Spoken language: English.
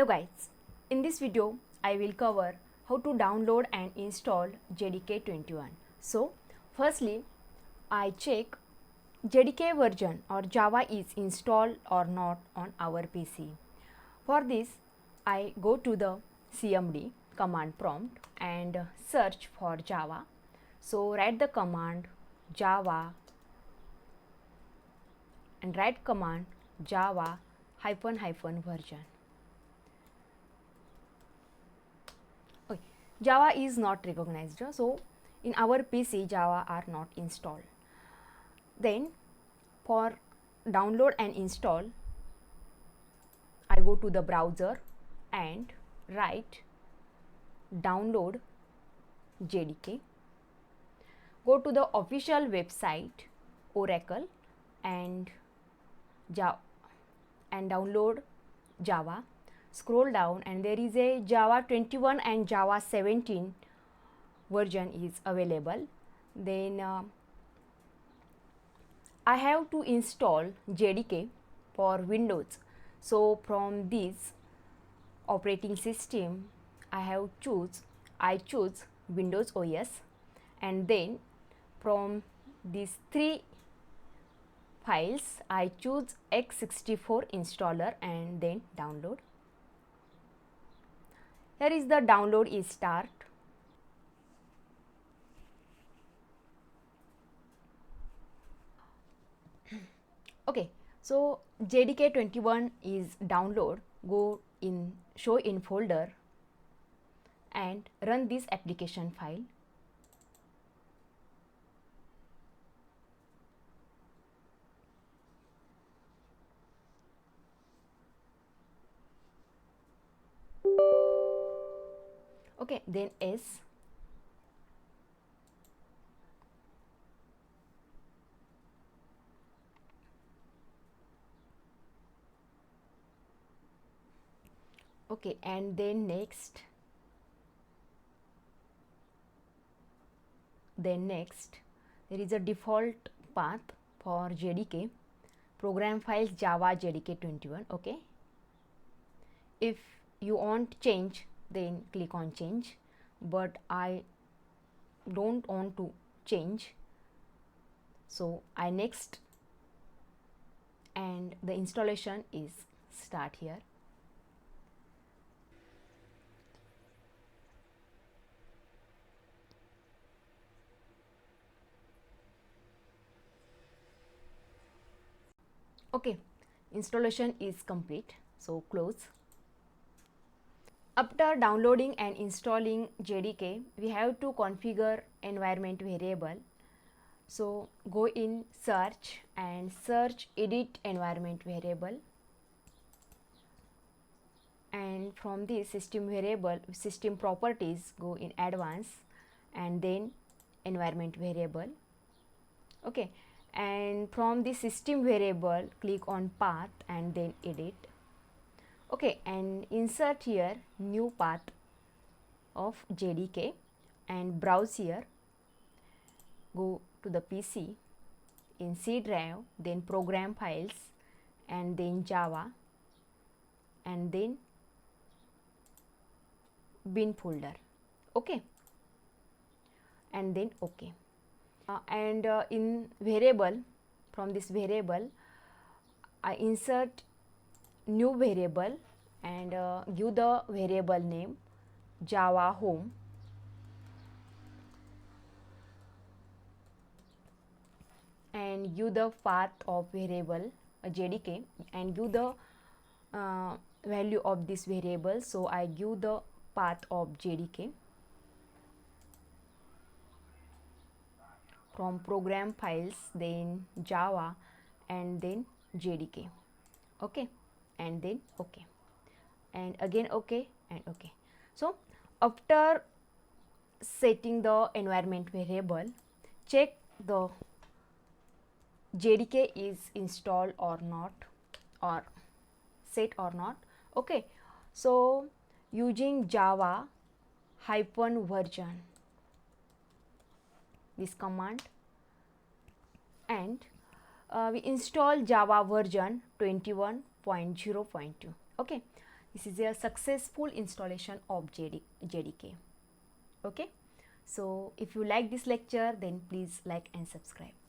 Hello guys, in this video I will cover how to download and install JDK21. So firstly I check JDK version or Java is installed or not on our PC. For this I go to the CMD command prompt and search for Java. So write the command Java and write command Java -- version. Okay. Java is not recognized, so in our PC Java are not installed. Then for download and install I go to the browser and write download JDK. Go to the official website Oracle and download Java. Scroll down and there is a Java 21 and Java 17 version is available. Then I have to install JDK for Windows. So from this operating system I choose Windows OS, and then from these three files I choose x64 installer and then download. Here is the download is start. Okay, so JDK21 is download. Go in show in folder and run this application file. Okay, then S. Okay, and then next. Then next, there is a default path for JDK. Program files Java JDK21. Okay. If you want change, then click on change, but I don't want to change, so I next, and the installation is start here. Okay, installation is complete, so close. After downloading and installing JDK, we have to configure environment variable. So go in search and search edit environment variable, and from this system variable system properties go in advanced and then environment variable. Okay, and from the system variable click on path and then edit. Okay, and insert here new path of JDK and browse here. Go to the PC in C drive, then program files and then Java and then bin folder. Okay, and then OK. In variable, from this variable I insert new variable and give the variable name Java home, and give the path of variable JDK and give the value of this variable. So I give the path of JDK from program files, then Java and then JDK. Okay, and then OK, and again OK and OK. So after setting the environment variable, check the JDK is installed or not, or set or not. Okay, so using Java -version, this command, and we install Java version 21.0.2. Okay, This is a successful installation of JDK. Okay, so if you like this lecture, then please like and subscribe.